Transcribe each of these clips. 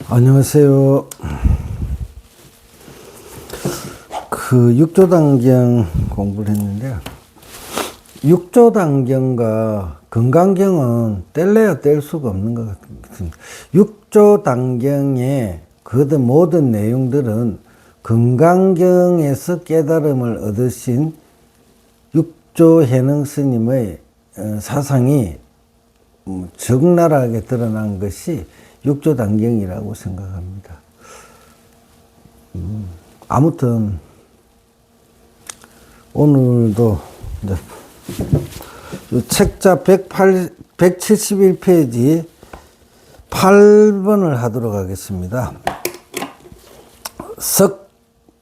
안녕하세요. 육조단경 공부를 했는데요. 육조단경과 건강경은 뗄래야 뗄 수가 없는 것 같습니다. 육조단경의 그 모든 내용들은 건강경에서 깨달음을 얻으신 육조해능 스님의 사상이 적나라하게 드러난 것이 육조단경이라고 생각합니다. 아무튼 오늘도 책자 171페이지 8번을 하도록 하겠습니다.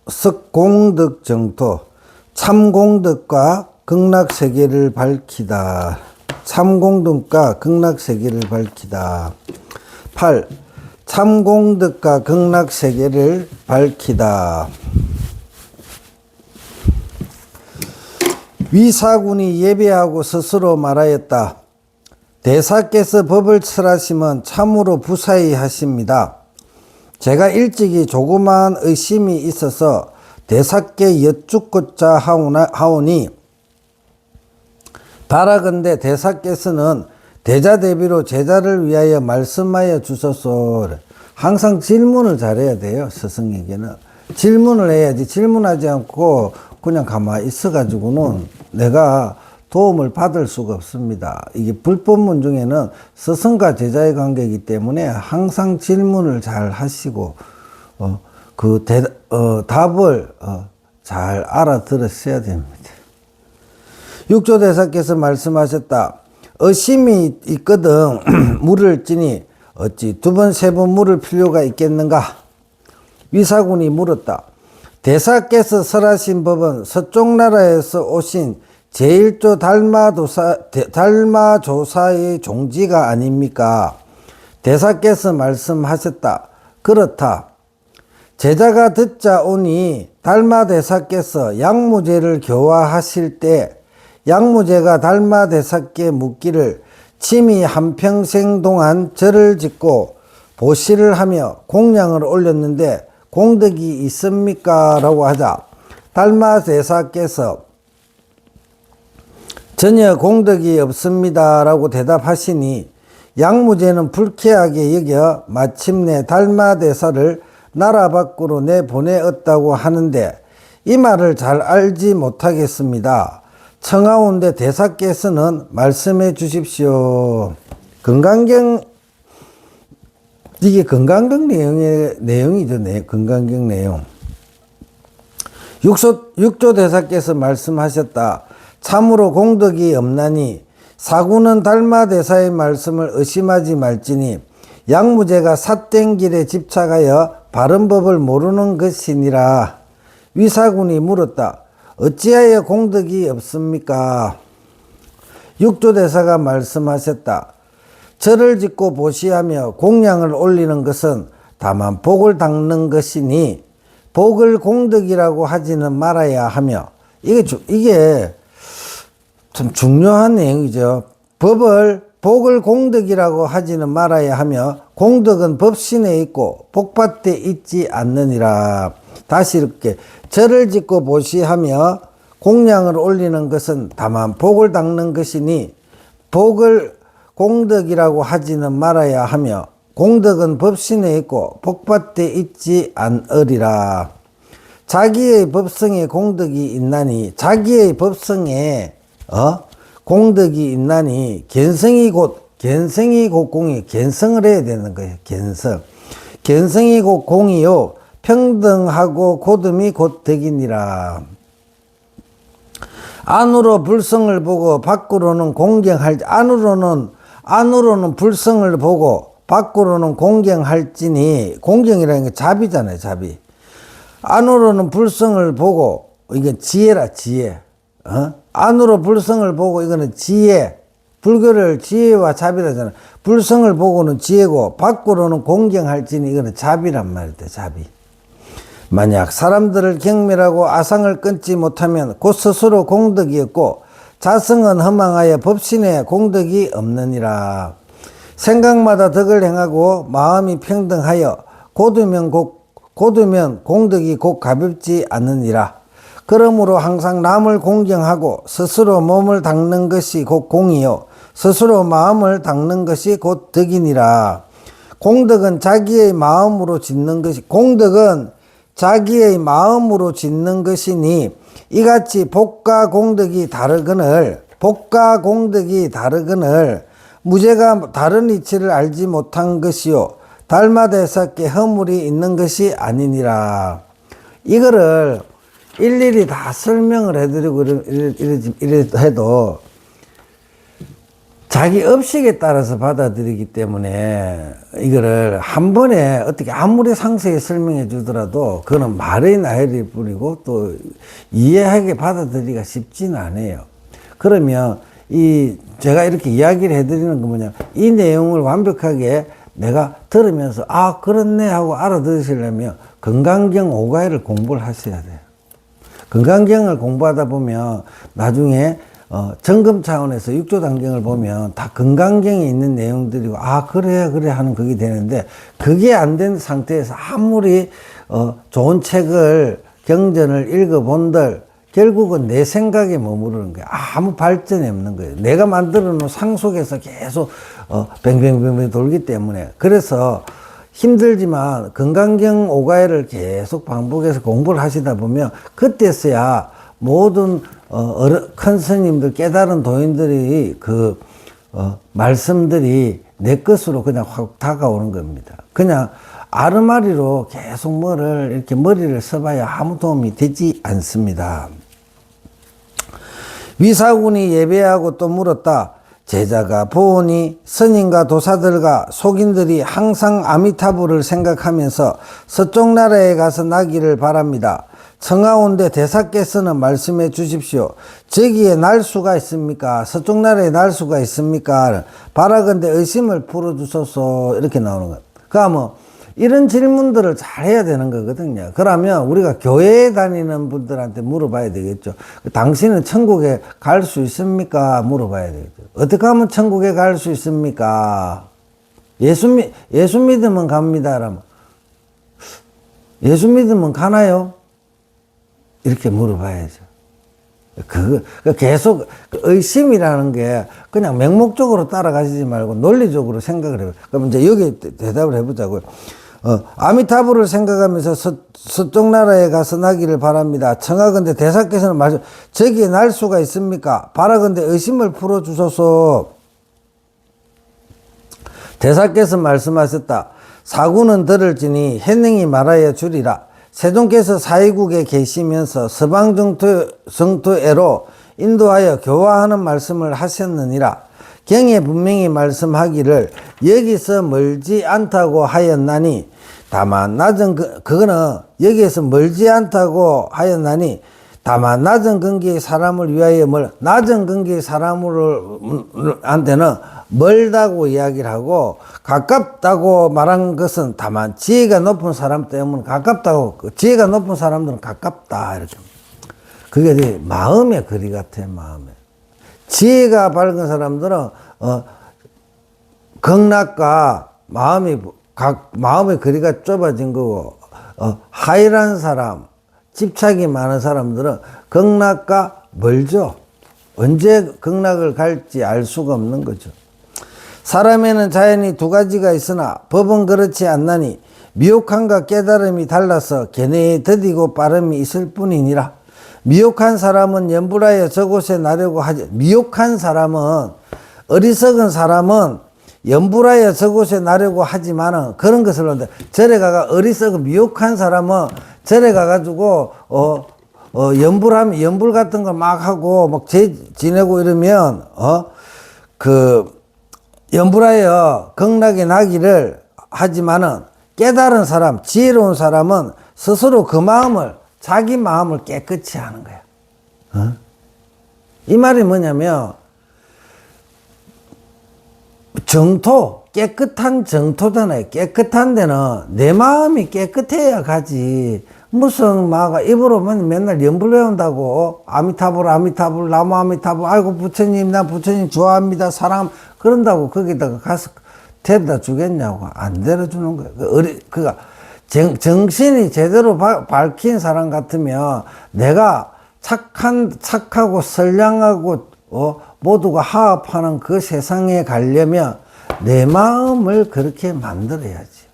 석공덕정토 참공덕과 극락세계를 밝히다. 참공덕과 극락세계를 밝히다. 8. 참공덕과 극락세계를 밝히다. 위사군이 예배하고 스스로 말하였다. 대사께서 법을 철하시면 참으로 부사히 하십니다. 제가 일찍이 조그마한 의심이 있어서 대사께 여쭙고자 하오니 바라건대 대사께서는 대자대비로 제자를 위하여 말씀하여 주소서. 항상 질문을 잘해야 돼요. 스승에게는 질문을 해야지. 질문하지 않고 그냥 가만히 있어 가지고는 내가 도움을 받을 수가 없습니다. 이게 불법문 중에는 스승과 제자의 관계이기 때문에 항상 질문을 잘 하시고 답을 잘 알아들으셔야 됩니다. 육조대사께서 말씀하셨다. 의심이 있거든 물을 찌니 어찌 두 번 세 번 물을 필요가 있겠는가? 위사군이 물었다. 대사께서 설하신 법은 서쪽 나라에서 오신 제1조 달마조사의 종지가 아닙니까? 대사께서 말씀하셨다. 그렇다. 제자가 듣자 오니 달마대사께서 양무제를 교화하실 때 양무제가 달마대사께 묻기를 침이 한평생 동안 절을 짓고 보시를 하며 공양을 올렸는데 공덕이 있습니까? 라고 하자 달마대사께서 전혀 공덕이 없습니다. 라고 대답하시니 양무제는 불쾌하게 여겨 마침내 달마대사를 나라 밖으로 내보내었다고 하는데 이 말을 잘 알지 못하겠습니다. 청하온데 대사께서는 말씀해 주십시오. 건강경, 이게 건강경 내용이죠. 건강경 내용. 육조 대사께서 말씀하셨다. 참으로 공덕이 없나니 사구는 달마대사의 말씀을 의심하지 말지니 양무제가 삿된 길에 집착하여 바른 법을 모르는 것이니라. 위사군이 물었다. 어찌하여 공덕이 없습니까? 육조대사가 말씀하셨다. 절을 짓고 보시하며 공양을 올리는 것은 다만 복을 닦는 것이니 복을 공덕이라고 하지는 말아야 하며 이게 참 중요한 내용이죠. 복을 공덕이라고 하지는 말아야 하며 공덕은 법신에 있고 복밭에 있지 않느니라. 다시 이렇게 절을 짓고 보시하며 공양을 올리는 것은 다만 복을 닦는 것이니 복을 공덕이라고 하지는 말아야 하며 공덕은 법신에 있고 복밭에 있지 않으리라. 자기의 법성에 공덕이 있나니 자기의 법성에 공덕이 있나니 견성이 곧 공이 견성을 해야 되는 거예요. 견성이 곧 공이요 평등하고 고듬이 곧 덕이니라. 안으로 불성을 보고 밖으로는 안으로는 불성을 보고 밖으로는 공경할지니 공경이라는 게 자비잖아요. 자비. 안으로는 불성을 보고 이게 지혜라 지혜. 안으로 불성을 보고 이거는 지혜. 불교를 지혜와 자비라잖아. 불성을 보고는 지혜고 밖으로는 공경할지니 이거는 자비란 말이다. 자비. 만약 사람들을 경멸하고 아상을 끊지 못하면 곧 스스로 공덕이 없고 자성은 허망하여 법신에 공덕이 없느니라. 생각마다 덕을 행하고 마음이 평등하여 고두면 공덕이 곧 가볍지 않느니라. 그러므로 항상 남을 공경하고 스스로 몸을 닦는 것이 곧 공이요 스스로 마음을 닦는 것이 곧 덕이니라. 공덕은 자기의 마음으로 짓는 것이니 이같이 복과 공덕이 다르거늘 무죄가 다른 이치를 알지 못한 것이요 달마대사께 허물이 있는 것이 아니니라. 이거를 일일이 다 설명을 해드리고 이래 해도 자기 업식에 따라서 받아들이기 때문에 이거를 한 번에 어떻게 아무리 상세히 설명해 주더라도 그거는 말의 나열일 뿐이고 또 이해하게 받아들이기가 쉽지는 않아요. 그러면 제가 이렇게 이야기를 해드리는 건 뭐냐, 이 내용을 완벽하게 내가 들으면서 아 그렇네 하고 알아들으시려면 건강경 5가해를 공부를 하셔야 돼요. 건강경을 공부하다 보면 나중에 점검 차원에서 6조단경을 보면 다 건강경에 있는 내용들이고 아 그래 하는 그게 되는데, 그게 안 된 상태에서 아무리 좋은 책을 경전을 읽어본들 결국은 내 생각에 머무르는 거야. 아무 발전이 없는 거예요. 내가 만들어 놓은 상 속에서 계속 뱅뱅뱅뱅 돌기 때문에. 그래서 힘들지만 건강경 5가해를 계속 반복해서 공부를 하시다 보면 그때서야 모든 큰 스님들, 깨달은 도인들이 말씀들이 내 것으로 그냥 확 다가오는 겁니다. 그냥 아르마리로 계속 이렇게 머리를 써봐야 아무 도움이 되지 않습니다. 위사군이 예배하고 또 물었다. 제자가 보오니 스님과 도사들과 속인들이 항상 아미타불을 생각하면서 서쪽 나라에 가서 나기를 바랍니다. 청하온데 대사께서는 말씀해 주십시오. 저기에 날 수가 있습니까? 서쪽 나라에 날 수가 있습니까? 바라건대 의심을 풀어주소서. 이렇게 나오는 거예요. 그러면 이런 질문들을 잘 해야 되는 거거든요. 그러면 우리가 교회에 다니는 분들한테 물어봐야 되겠죠. 당신은 천국에 갈 수 있습니까? 물어봐야 되겠죠. 어떻게 하면 천국에 갈 수 있습니까? 예수 믿으면 갑니다. 라면 예수 믿으면 가나요? 이렇게 물어봐야죠. 계속 의심이라는 게 그냥 맹목적으로 따라가시지 말고 논리적으로 생각을 해요. 그럼 이제 여기 대답을 해보자고요. 아미타불을 생각하면서 서쪽 나라에 가서 나기를 바랍니다. 청하건대 대사께서는 저기에 날 수가 있습니까? 바라건대 의심을 풀어주소서. 대사께서 말씀하셨다. 사구는 들을지니 해능이 말하여 주리라. 세종께서 사이국에 계시면서 서방 정토에로 인도하여 교화하는 말씀을 하셨느니라. 경에 분명히 말씀하기를 여기서 멀지 않다고 하였나니 다만 그거는 여기에서 멀지 않다고 하였나니 다만 낮은 근기의 사람을 위하여 낮은 근기의 사람한테는 멀다고 이야기를 하고 가깝다고 말한 것은 다만 지혜가 높은 사람 때문에 가깝다고, 지혜가 높은 사람들은 가깝다 이렇게. 그게 마음의 거리 같아요. 지혜가 밝은 사람들은 극락과 마음의 거리가 좁아진 거고, 하이란 사람, 집착이 많은 사람들은 극락과 멀죠. 언제 극락을 갈지 알 수가 없는 거죠. 사람에는 자연이 두 가지가 있으나 법은 그렇지 않나니 미혹함과 깨달음이 달라서 견해에 더디고 빠름이 있을 뿐이니라. 미혹한 사람은 염불하여 저곳에 나려고 하지. 미혹한 사람은, 어리석은 사람은 염불하여 저곳에 나려고 하지만은 그런 것을 하는데, 절에 가가 어리석은 미혹한 사람은 절에 가가지고 염불 같은 거 막 하고 막 지내고 이러면 염불하여 극락에 나기를 하지만은 깨달은 사람, 지혜로운 사람은 스스로 자기 마음을 깨끗이 하는 거야. 이 말이 뭐냐면 깨끗한 정토잖아요. 깨끗한 데는 내 마음이 깨끗해야 가지. 무슨 입으로만 맨날 염불 외운다고 아미타불 나무 아미타불 아이고 부처님 나 부처님 좋아합니다 사랑 그런다고 거기다가 가서 데려다 주겠냐고. 안 데려주는 거예요. 정신이 제대로 밝힌 사람 같으면 내가 착하고 선량하고 모두가 화합하는 그 세상에 가려면 내 마음을 그렇게 만들어야지.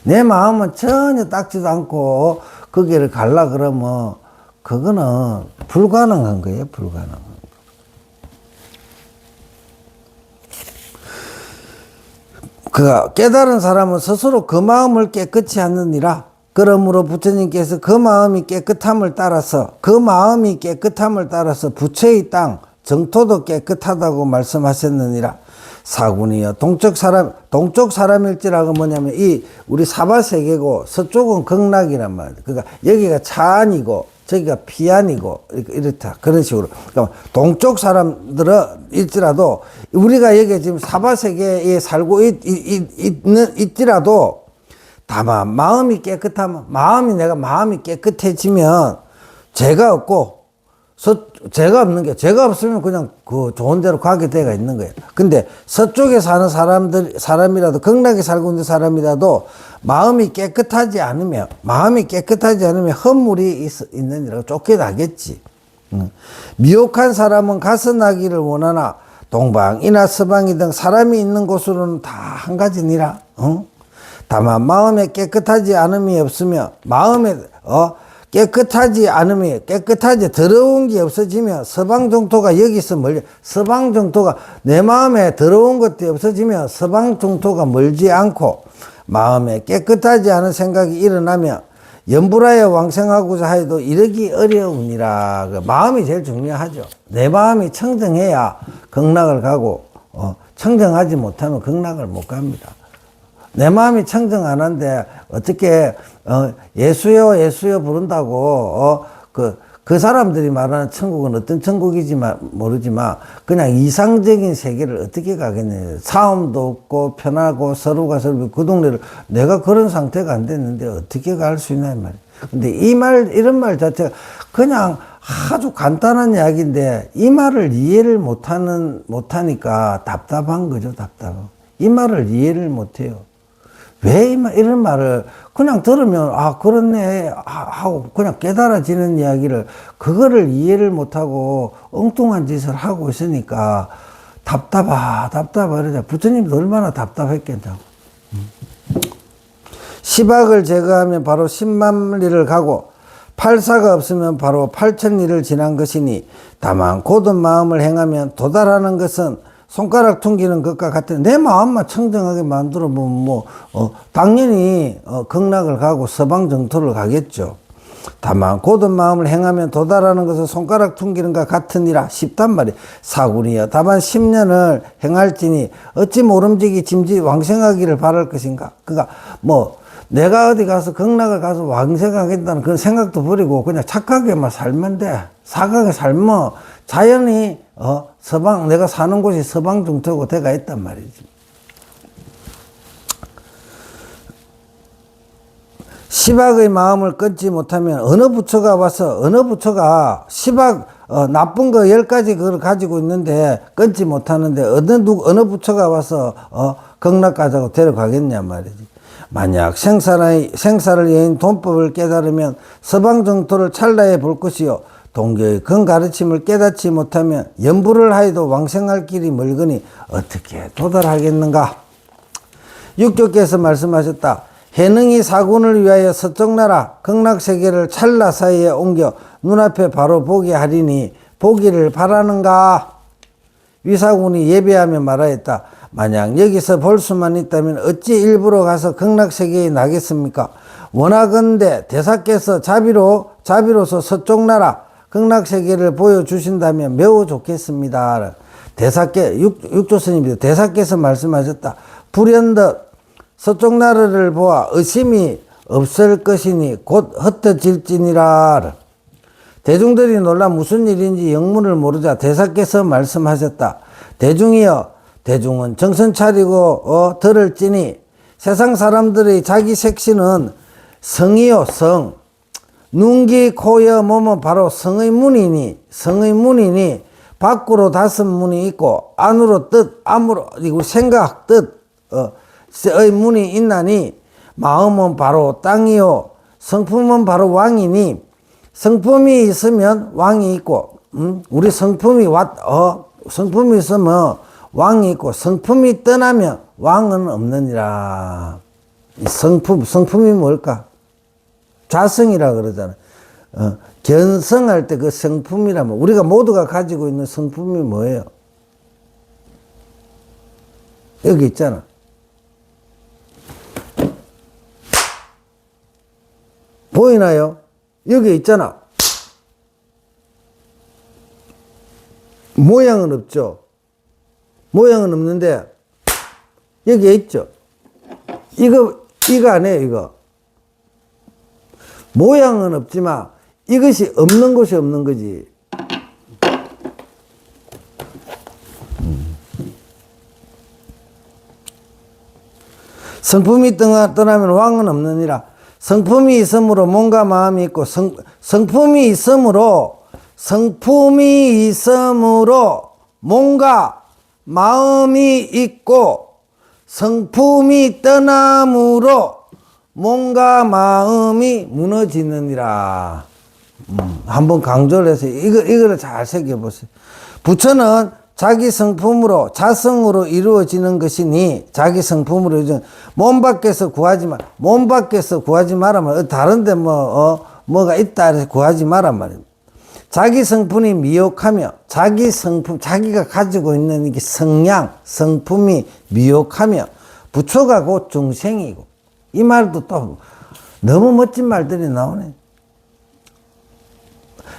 내 마음은 전혀 닦지도 않고 거기를 갈라 그러면 그거는 불가능한 거예요. 불가능한 거. 그가 깨달은 사람은 스스로 그 마음을 깨끗이 하느니라. 그러므로 부처님께서 그 마음이 깨끗함을 따라서 부처의 땅 정토도 깨끗하다고 말씀하셨느니라. 사군이여 동쪽 사람일지라고 뭐냐면 이 우리 사바세계고 서쪽은 극락이란 말이야. 그러니까 여기가 차안이고 저기가 피안이고 이렇다 그런 식으로. 그러니까 동쪽 사람들은 일지라도 우리가 여기 지금 사바세계에 살고 있지라도 다만 마음이 깨끗하면 내가 마음이 깨끗해지면 죄가 없고 죄가 없는 게 죄가 없으면 그냥 그 좋은 데로 가게 돼가 있는 거예요. 근데 서쪽에 사는 사람이라도 극락에 살고 있는 사람이라도 마음이 깨끗하지 않으면 헛물이 있느니라 쫓겨나겠지. 미혹한 사람은 가서나기를 원하나 동방이나 서방이든 사람이 있는 곳으로는 다 한 가지니라. 다만 마음에 깨끗하지 않음이 없으며 깨끗하지 더러운 게 없어지면 서방 정토가 여기서 내 마음에 더러운 것들이 없어지면 서방 정토가 멀지 않고 마음에 깨끗하지 않은 생각이 일어나면 연불하여 왕생하고자 해도 이르기 어려우니라. 마음이 제일 중요하죠. 내 마음이 청정해야 극락을 가고 청정하지 못하면 극락을 못 갑니다. 내 마음이 청정 안 한데 어떻게 예수여 부른다고 그 사람들이 말하는 천국은 어떤 천국인지 모르지만 그냥 이상적인 세계를 어떻게 가겠냐. 싸움도 없고 편하고 서로가 서로 그 동네를 내가 그런 상태가 안 됐는데 어떻게 갈 수 있나 말이야. 근데 이런 말 자체가 그냥 아주 간단한 이야기인데 이 말을 이해를 못하니까 답답한 거죠. 이 말을 이해를 못해요. 왜 이런 말을 그냥 들으면 그렇네 하고 그냥 깨달아지는 이야기를 그거를 이해를 못하고 엉뚱한 짓을 하고 있으니까 답답하다. 부처님도 얼마나 답답했겠냐고. 시박을 제거하면 바로 10만 리를 가고 팔사가 없으면 바로 8,000리를 지난 것이니 다만 곧은 마음을 행하면 도달하는 것은 손가락 퉁기는 것과 같은 내 마음만 청정하게 만들어 보면 당연히 극락을 가고 서방 정토를 가겠죠. 다만 곧은 마음을 행하면 도달하는 것은 손가락 퉁기는 것과 같으니라 쉽단 말이에요. 사군이여 다만 10년을 행할지니 어찌 모름지기 짐지 왕생하기를 바랄 것인가. 그러니까 내가 어디 가서 극락을 가서 왕생하겠다는 그런 생각도 버리고 그냥 착하게만 살면 돼. 착하게 살면 자연히 내가 사는 곳이 서방 정토고 돼가 있단 말이지. 시박의 마음을 끊지 못하면 어느 부처가 시박 나쁜 거 10가지 그걸 가지고 있는데 끊지 못하는데 어느 부처가 와서 극락 가자고 데려가겠냐 말이지. 만약 생사를 여인 돈법을 깨달으면 서방 정토를 찰나에 볼 것이요 동교의 그 가르침을 깨닫지 못하면 연불을 하여도 왕생할 길이 멀거니 어떻게 도달하겠는가. 육조께서 말씀하셨다. 해능이 사군을 위하여 서쪽 나라 극락세계를 찰나 사이에 옮겨 눈앞에 바로 보게 하리니 보기를 바라는가. 위사군이 예배하며 말하였다. 만약 여기서 볼 수만 있다면 어찌 일부러 가서 극락세계에 나겠습니까. 원하건대 대사께서 자비로서 서쪽 나라 극락세계를 보여주신다면 매우 좋겠습니다. 육조스님이 대사께서 말씀하셨다. 불현듯 서쪽 나라를 보아 의심이 없을 것이니 곧 흩어질지니라. 대중들이 놀라 무슨 일인지 영문을 모르자 대사께서 말씀하셨다. 대중은 정신 차리고 들을지니 세상 사람들의 자기 색신은 성이요 성. 눈기 코여 몸은 바로 성의 문이니 밖으로 5문이 있고 안으로 뜻, 암으로 생각, 뜻의 문이 있나니 마음은 바로 땅이요 성품은 바로 왕이니 성품이 있으면 왕이 있고 우리 성품이 성품이 있으면 왕이 있고 성품이 떠나면 왕은 없느니라. 이 성품이 뭘까? 자성이라 그러잖아. 견성할 때 그 성품이라면 우리가 모두가 가지고 있는 성품이 뭐예요? 여기 있잖아. 보이나요? 여기 있잖아. 모양은 없죠. 모양은 없는데 여기에 있죠. 이거 아니에요. 이거 모양은 없지만 이것이 없는 것이 없는 거지. 성품이 떠나면 왕은 없느니라. 성품이 있으므로 몸과 마음이 있고 성품이 있으므로 몸과 마음이 있고 성품이 떠남으로 몸과 마음이 무너지느니라. 한번 강조를 해서 이거를 잘 새겨보세요. 부처는 자기 성품으로 자성으로 이루어지는 것이니 자기 성품으로 이루어지는 몸 밖에서 구하지 마. 몸 밖에서 구하지 마란 말이야. 다른데 뭐가 있다 해서 구하지 마란 말입니다. 자기 성품이 미혹하며 자기 성품 자기가 가지고 있는 이게 성량 성품이 미혹하며 부처가 곧 중생이고 이 말도 또 너무 멋진 말들이 나오네.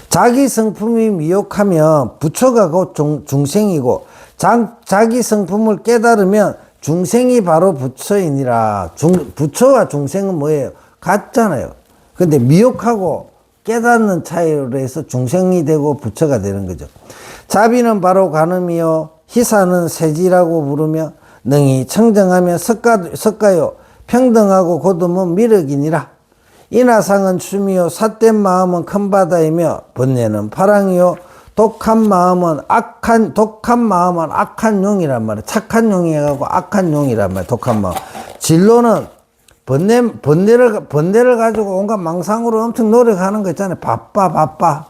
자기 성품이 미혹하면 부처가 곧 중생이고 자기 성품을 깨달으면 중생이 바로 부처이니라. 부처와 중생은 뭐예요? 같잖아요. 근데 미혹하고 깨닫는 차이로 해서 중생이 되고 부처가 되는 거죠. 자비는 바로 관음이요 희사는 세지라고 부르며 능히 청정하며 석가요 평등하고 고듬은 미륵이니라. 인하상은 춤이요 삿된 마음은 큰 바다이며 번뇌는 파랑이요 독한 마음은 악한 용이란 말이야. 착한 용이 해가지고 악한 용이란 말이야. 독한 마음. 진로는 번뇌를 가지고 온갖 망상으로 엄청 노력하는 거 있잖아요. 바빠.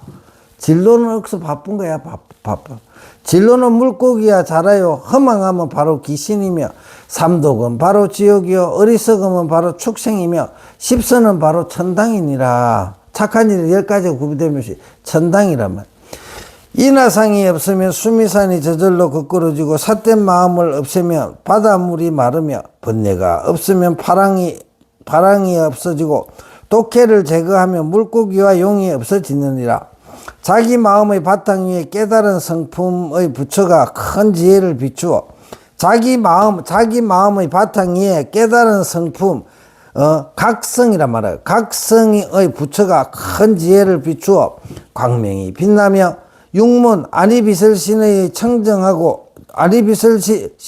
진로는 억수 바쁜 거야. 바빠. 진로는 물고기야 자라요. 허망하면 바로 귀신이며 삼독은 바로 지옥이요 어리석음은 바로 축생이며 십선은 바로 천당이니라. 착한 일이 10가지가 구비되면서 천당이란 말. 인하상이 없으면 수미산이 저절로 거꾸러지고 삿된 마음을 없애면 바닷물이 마르며 번뇌가 없으면 파랑이 없어지고 독해를 제거하면 물고기와 용이 없어지느니라. 자기 마음의 바탕 위에 깨달은 성품의 부처가 큰 지혜를 비추어 자기 마음의 바탕 위에 깨달은 성품 각성이란 말이에요. 각성의 부처가 큰 지혜를 비추어 광명이 빛나며 육문 아니비설 신의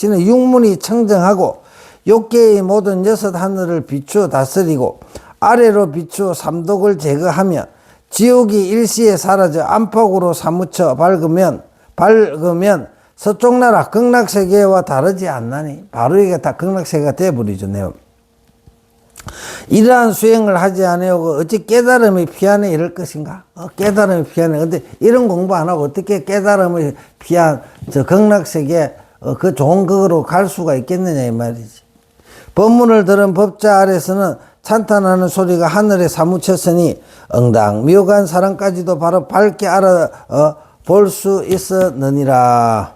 육문이 청정하고 욕계의 모든 6 하늘을 비추어 다스리고 아래로 비추어 삼독을 제거하며 지옥이 일시에 사라져 안팎으로 사무쳐 밝으면 서쪽 나라 극락세계와 다르지 않나니. 바로 이게 다 극락세계가 되어버리죠. 이러한 수행을 하지 않으려고 어찌 깨달음이 피하네 이럴 것인가? 깨달음이 피하네. 근데 이런 공부 안 하고 어떻게 깨달음을 피한 저 극락세계 그 좋은 극으로 갈 수가 있겠느냐 이 말이지. 법문을 들은 법자 아래서는 찬탄하는 소리가 하늘에 사무쳤으니 엉당미혹한 사람까지도 바로 밝게 볼 수 있었느니라.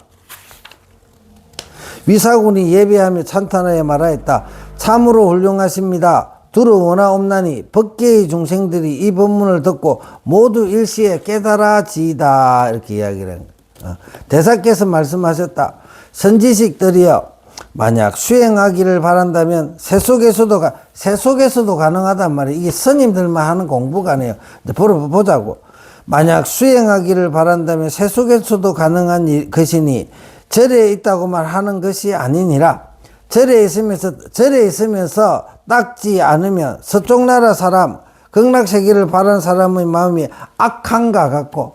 위사군이 예배하며 찬탄하여 말하였다. 참으로 훌륭하십니다. 두려워나 없나니 법계의 중생들이 이 법문을 듣고 모두 일시에 깨달아지이다. 이렇게 이야기를 한 거예요. 대사께서 말씀하셨다. 선지식들이여 만약 수행하기를 바란다면 세속에서도 가능하단 말이에요. 이게 스님들만 하는 공부가 아니에요. 보자고. 만약 수행하기를 바란다면 세속에서도 가능한 것이니 절에 있다고만 하는 것이 아니니라. 절에 있으면서 닦지 않으면 서쪽 나라 사람, 극락세계를 바라는 사람의 마음이 악한가 같고,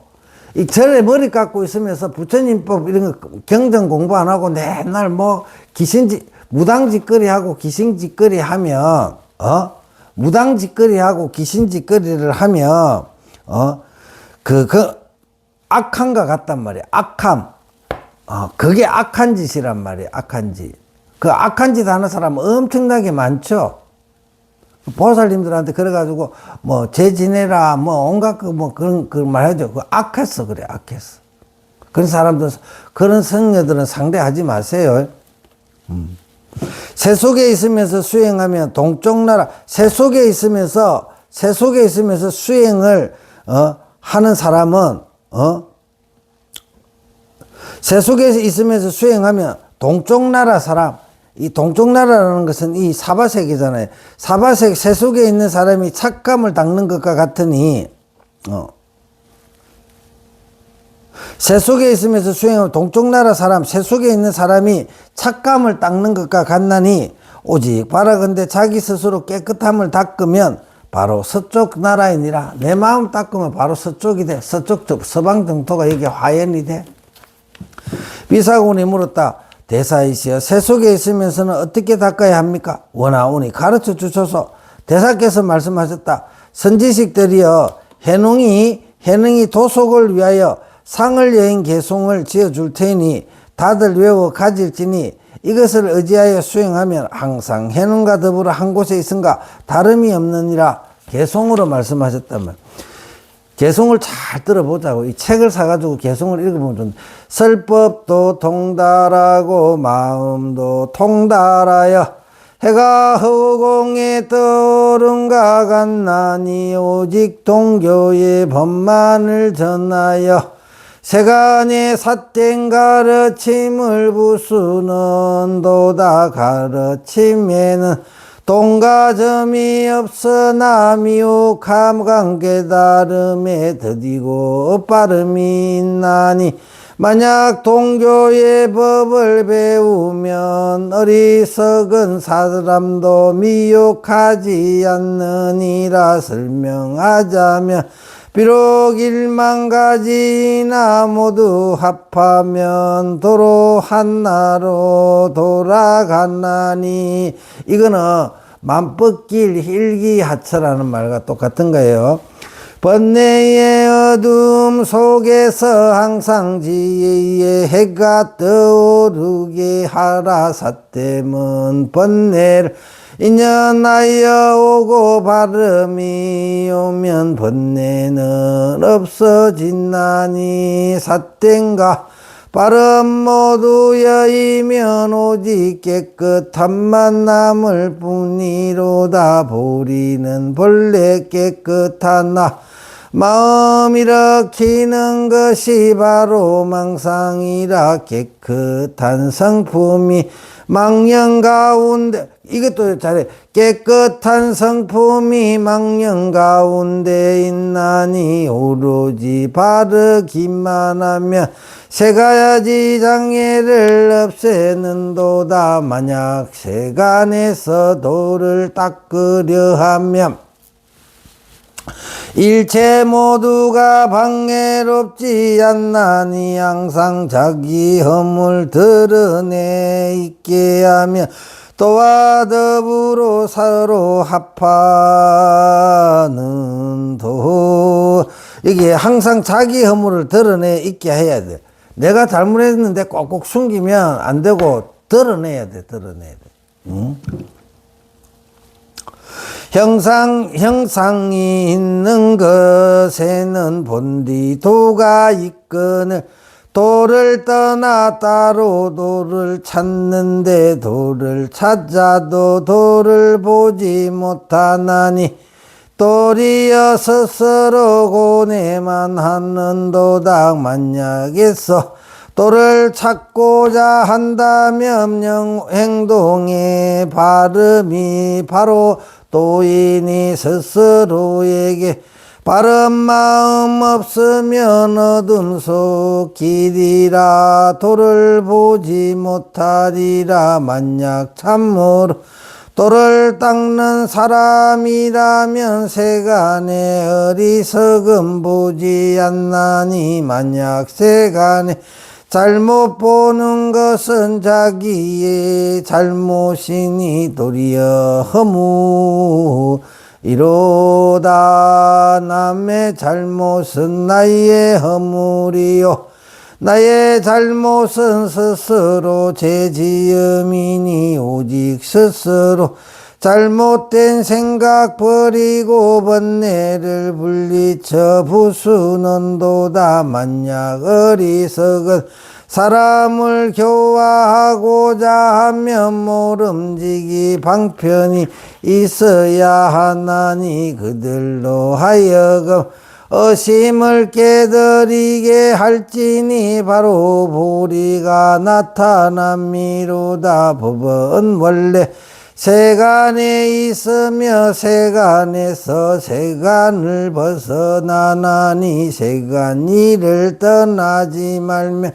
이 절에 머리 깎고 있으면서 부처님법 이런 거 경전 공부 안 하고 맨날 무당짓거리 하고 귀신짓거리 하면, 무당짓거리하고 귀신짓거리를 하면, 악함과 같단 말이야. 악함. 그게 악한 짓이란 말이야. 악한 짓. 그 악한 짓 하는 사람은 엄청나게 많죠. 보살님들한테 그래가지고, 제 지내라, 온갖 그런 말 하죠. 악했어. 그래, 악했어. 그런 사람들, 그런 성녀들은 상대하지 마세요. 새 속에 있으면서 수행하면 동쪽 나라, 새 속에 있으면서 수행을, 하는 사람은, 새 속에 있으면서 수행하면 동쪽 나라 사람, 이 동쪽 나라라는 것은 이 사바세계잖아요. 사바세계, 새 속에 있는 사람이 착감을 닦는 것과 같으니, 새 속에 있으면서 수행하면 동쪽 나라 사람, 새 속에 있는 사람이 착감을 닦는 것과 같나니, 오직 바라건대 자기 스스로 깨끗함을 닦으면 바로 서쪽 나라이니라. 내 마음 닦으면 바로 서쪽이 돼. 서쪽, 서방 정토가 이게 화연이 돼. 비사군이 물었다. 대사이시여, 새 속에 있으면서는 어떻게 닦아야 합니까? 원하오니 가르쳐 주소서. 대사께서 말씀하셨다. 선지식들이여, 해능이 도속을 위하여 상을 여인 개송을 지어줄 테니 다들 외워 가질지니 이것을 의지하여 수행하면 항상 해능과 더불어 한 곳에 있은가 다름이 없느니라. 개송으로 말씀하셨다면, 개송을 잘 들어보자고. 이 책을 사가지고 개송을 읽어보면 좀, 설법도 통달하고 마음도 통달하여 해가 허공에 떠오른가 같나니 오직 동교의 법만을 전하여 세간의 삿된 가르침을 부수는 도다. 가르침에는 동가점이 없으나 미혹함 깨달음에 더디고 빠름이 있나니 만약 동교의 법을 배우면 어리석은 사람도 미혹하지 않느니라. 설명하자면 비록 10,000가지나 모두 합하면 도로 한나로 돌아가나니, 이거는 만법길 일기하처라는 말과 똑같은 거예요. 번뇌의 어둠 속에서 항상 지혜의 해가 떠오르게 하라. 삿됨은 번뇌를 인연하여 오고 바름이 오면 번뇌는 없어진나니 삿된과 바름 모두 여이면 오직 깨끗함만 남을 뿐이로다. 보리는 본래 깨끗한 나 마음 일으키는 것이 바로 망상이라. 깨끗한 성품이 망령 가운데, 이것도 잘해. 깨끗한 성품이 망령 가운데 있나니 오로지 바르기만 하면 세가지 장애를 없애는도다. 만약 세간에서 도를 닦으려 하면 일체 모두가 방해롭지 않나니 항상 자기 허물 드러내 있게 하며 또와 더불어 서로 합하는 도. 이게 항상 자기 허물을 드러내 있게 해야 돼. 내가 잘못했는데 꼭꼭 숨기면 안 되고 드러내야 돼. 드러내야 돼. 응? 형상이 있는 것에는 본디 도가 있거늘 도를 떠나 따로 도를 찾는데 도를 찾아도 도를 보지 못하나니 도리어 스스로 고뇌만 하는도다. 만약에서 도를 찾고자 한다면 행동의 발음이 바로 도인이 스스로에게 바른 마음 없으면 어둠 속 길이라. 도를 보지 못하리라. 만약 참으로 도를 닦는 사람이라면 세간의 어리석음 보지 않나니 만약 세간에 잘못 보는 것은 자기의 잘못이니 도리어 허물이로다. 남의 잘못은 나의 허물이요 나의 잘못은 스스로 죄지음이니 오직 스스로 잘못된 생각 버리고 번뇌를 분리쳐 부수는도다. 만약 어리석은 사람을 교화하고자 하면 모름지기 방편이 있어야 하나니 그들로 하여금 어심을 깨달리게 할지니 바로 보리가 나타남이로다. 법은 원래 세간에 있으며 세간에서 세간을 벗어나나니 세간이를 떠나지 말며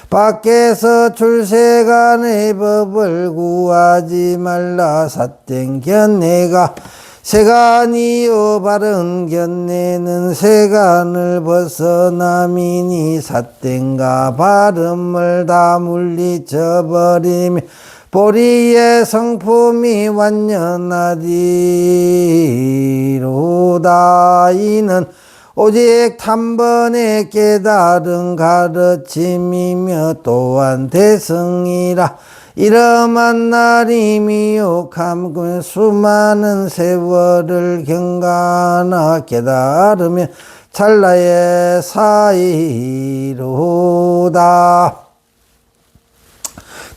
밖에서 출세간의 법을 구하지 말라. 삿된 견해가 세간이요 바른 견해는 세간을 벗어남이니 삿된과 바름을 다 물리쳐 버리며 보리의 성품이 완전하리로다. 이는 오직 단번에 깨달은 가르침이며 또한 대승이라. 이러한 날이 미혹함 수많은 세월을 경과하나 깨달으면 찰나의 사이로다.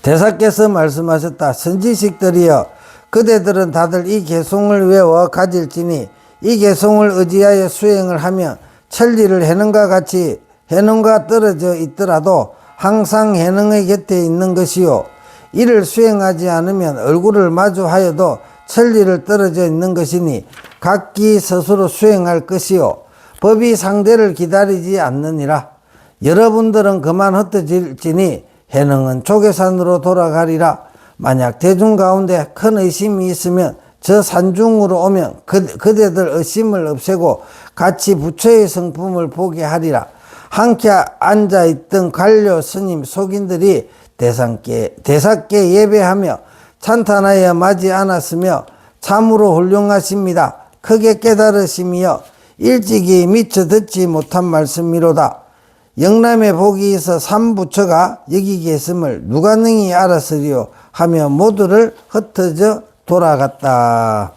대사께서 말씀하셨다. 선지식들이여 그대들은 다들 이 개송을 외워 가질지니 이 개송을 의지하여 수행을 하며 천리를 해능과 같이 해능과 떨어져 있더라도 항상 해능의 곁에 있는 것이요 이를 수행하지 않으면 얼굴을 마주하여도 천리를 떨어져 있는 것이니 각기 스스로 수행할 것이요 법이 상대를 기다리지 않느니라. 여러분들은 그만 흩어질지니 해능은 조계산으로 돌아가리라. 만약 대중 가운데 큰 의심이 있으면 저 산중으로 오면 그대들 의심을 없애고 같이 부처의 성품을 보게 하리라. 함께 앉아있던 관료 스님 속인들이 대사께 예배하며 찬탄하여 맞이 않았으며 참으로 훌륭하십니다. 크게 깨달으심이여 일찍이 미처 듣지 못한 말씀이로다. 영남의 복이 있어 삼부처가 여기 계심을 누가 능히 알았으리요 하며 모두를 흩어져 돌아갔다.